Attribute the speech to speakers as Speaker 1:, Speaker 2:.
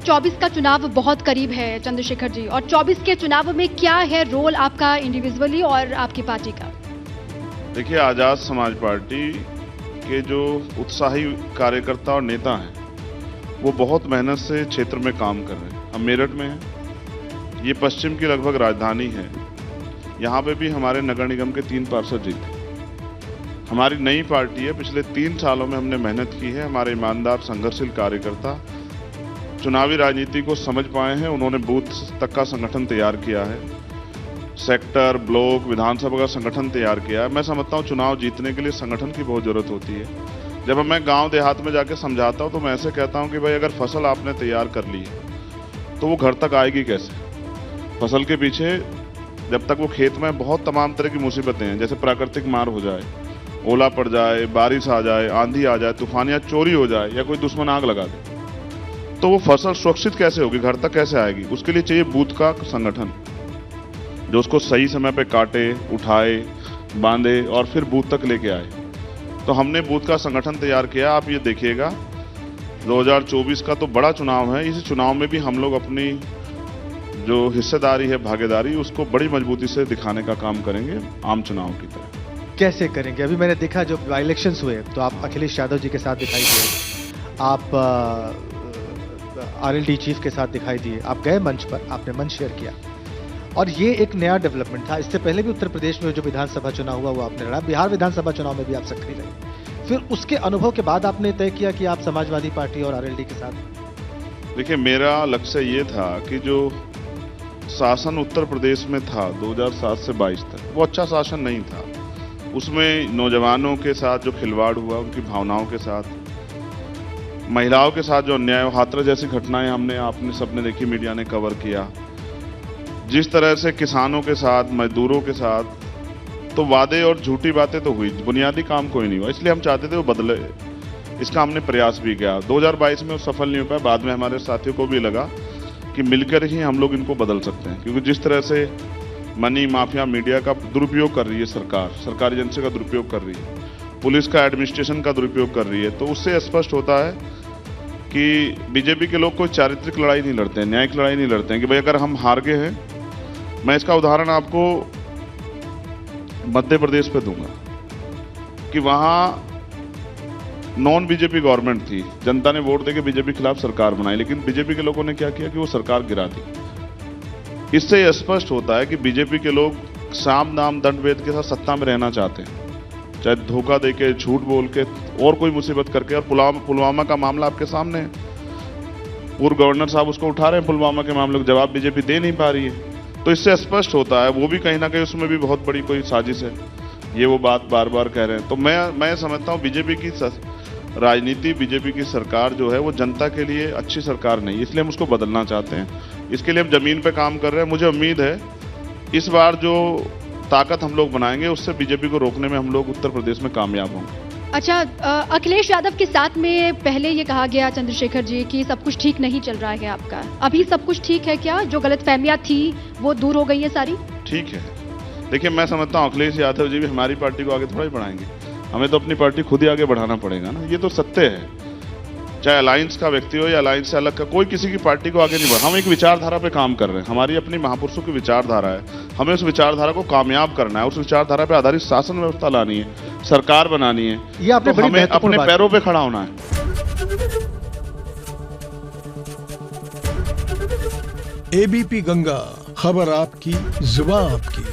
Speaker 1: 24 का चुनाव बहुत करीब है चंद्रशेखर जी, और 24 के चुनाव में क्या है रोल आपका इंडिविजुअली और आपकी पार्टी का?
Speaker 2: देखिए, आजाद समाज पार्टी के जो उत्साही कार्यकर्ता और नेता हैं वो बहुत मेहनत से क्षेत्र में काम कर रहे हैं। हम मेरठ में हैं, ये पश्चिम की लगभग राजधानी है। यहाँ पे भी हमारे नगर निगम के 3 पार्षद जीते। हमारी नई पार्टी है, पिछले 3 सालों में हमने मेहनत की है। हमारे ईमानदार संघर्षशील कार्यकर्ता चुनावी राजनीति को समझ पाए हैं। उन्होंने बूथ तक का संगठन तैयार किया है, सेक्टर, ब्लॉक, विधानसभा का संगठन तैयार किया है। मैं समझता हूँ चुनाव जीतने के लिए संगठन की बहुत जरूरत होती है। जब मैं गांव देहात में जाके समझाता हूँ तो मैं ऐसे कहता हूँ कि भाई अगर फसल आपने तैयार कर ली है तो वो घर तक आएगी कैसे? फसल के पीछे जब तक वो खेत में बहुत तमाम तरह की मुसीबतें हैं, जैसे प्राकृतिक मार हो जाए, ओला पड़ जाए, बारिश आ जाए, आंधी आ जाए, तूफान या चोरी हो जाए या कोई दुश्मन आग लगा दे, तो वो फसल सुरक्षित कैसे होगी, घर तक कैसे आएगी? उसके लिए चाहिए बूथ का संगठन जो उसको सही समय पे काटे, उठाए, बांधे और फिर बूथ तक लेके आए। तो हमने बूथ का संगठन तैयार किया। आप ये देखिएगा 2024 का तो बड़ा चुनाव है। इस चुनाव में भी हम लोग अपनी जो हिस्सेदारी है, भागीदारी, उसको बड़ी मजबूती से दिखाने का काम करेंगे आम चुनाव की तरह।
Speaker 3: कैसे करेंगे? अभी मैंने देखा जब इलेक्शंस हुए तो आप अखिलेश यादव जी के साथ दिखाई दिए, आप आरएलडी चीफ के साथ दिखाई दिए, आप गए मंच पर, आपने मंच शेयर किया और ये एक नया डेवलपमेंट था। इससे पहले भी उत्तर प्रदेश में जो विधानसभा चुनाव हुआ वो आपने लड़ा, बिहार विधानसभा चुनाव में भी आप सक्रिय रहे। फिर उसके अनुभव के बाद आपने तय किया कि आप समाजवादी पार्टी और आरएलडी के साथ।
Speaker 2: देखिए, मेरा लक्ष्य ये था कि जो शासन उत्तर प्रदेश में था 2007 से 22 तक, वो अच्छा शासन नहीं था। उसमें नौजवानों के साथ जो खिलवाड़ हुआ, उनकी भावनाओं के साथ, महिलाओं के साथ जो अन्याय, हाथरस जैसी घटनाएं हमने आपने सबने देखी, मीडिया ने कवर किया। जिस तरह से किसानों के साथ, मजदूरों के साथ, तो वादे और झूठी बातें तो हुई, बुनियादी काम कोई नहीं हुआ। इसलिए हम चाहते थे वो बदले। इसका हमने प्रयास भी किया। 2022 में वो सफल नहीं हो पाया। बाद में हमारे साथियों को भी लगा कि मिलकर ही हम लोग इनको बदल सकते हैं, क्योंकि जिस तरह से मनी माफिया मीडिया का दुरुपयोग कर रही है, सरकारी एजेंसी का दुरुपयोग कर रही है, पुलिस का एडमिनिस्ट्रेशन का दुरुपयोग कर रही है, तो उससे स्पष्ट होता है कि बीजेपी के लोग कोई चारित्रिक लड़ाई नहीं लड़ते हैं, न्यायिक लड़ाई नहीं लड़ते हैं कि भाई अगर हम हार गए हैं। मैं इसका उदाहरण आपको मध्य प्रदेश पे दूंगा कि वहां नॉन बीजेपी गवर्नमेंट थी, जनता ने वोट देके बीजेपी के खिलाफ सरकार बनाई, लेकिन बीजेपी के लोगों ने क्या किया कि वो सरकार गिरा दी। इससे यह स्पष्ट होता है कि बीजेपी के लोग साम दाम दंड भेद के साथ सत्ता में रहना चाहते हैं, चाहे धोखा देके, झूठ बोल के और कोई मुसीबत करके। और पुलवामा का मामला आपके सामने है, पूर्व गवर्नर साहब उसको उठा रहे हैं, पुलवामा के मामले को जवाब बीजेपी दे नहीं पा रही है। तो इससे स्पष्ट होता है वो भी कहीं ना कहीं उसमें भी बहुत बड़ी कोई साजिश है, ये वो बात बार बार कह रहे हैं। तो मैं समझता हूँ बीजेपी की राजनीति, बीजेपी की सरकार जो है वो जनता के लिए अच्छी सरकार नहीं, इसलिए हम उसको बदलना चाहते हैं। इसके लिए हम जमीन पे काम कर रहे हैं। मुझे उम्मीद है इस बार जो ताकत हम लोग बनाएंगे उससे बीजेपी को रोकने में हम लोग उत्तर प्रदेश में कामयाब होंगे।
Speaker 1: अच्छा, अखिलेश यादव के साथ में पहले ये कहा गया चंद्रशेखर जी कि सब कुछ ठीक नहीं चल रहा है आपका। अभी सब कुछ ठीक है क्या? जो गलतफहमियां थी वो दूर हो गई है सारी?
Speaker 2: ठीक है। देखिए, मैं समझता हूँ अखिलेश यादव जी भी हमारी पार्टी को आगे थोड़ा ही बढ़ाएंगे। हमें तो अपनी पार्टी खुद ही आगे बढ़ाना पड़ेगा ना, ये तो सत्य है। चाहे अलायंस का व्यक्ति हो या अलायंस से अलग का, कोई किसी की पार्टी को आगे नहीं बढ़ा। हम एक विचारधारा पे काम कर रहे हैं, हमारी अपनी महापुरुषों की विचारधारा है, हमें उस विचारधारा को कामयाब करना है, उस विचारधारा पे आधारित शासन व्यवस्था लानी है, सरकार बनानी है।
Speaker 3: ये आपने
Speaker 2: तो हमें अपने पैरों पे खड़ा होना है।
Speaker 4: एबीपी गंगा, खबर आपकी, जुबान आपकी।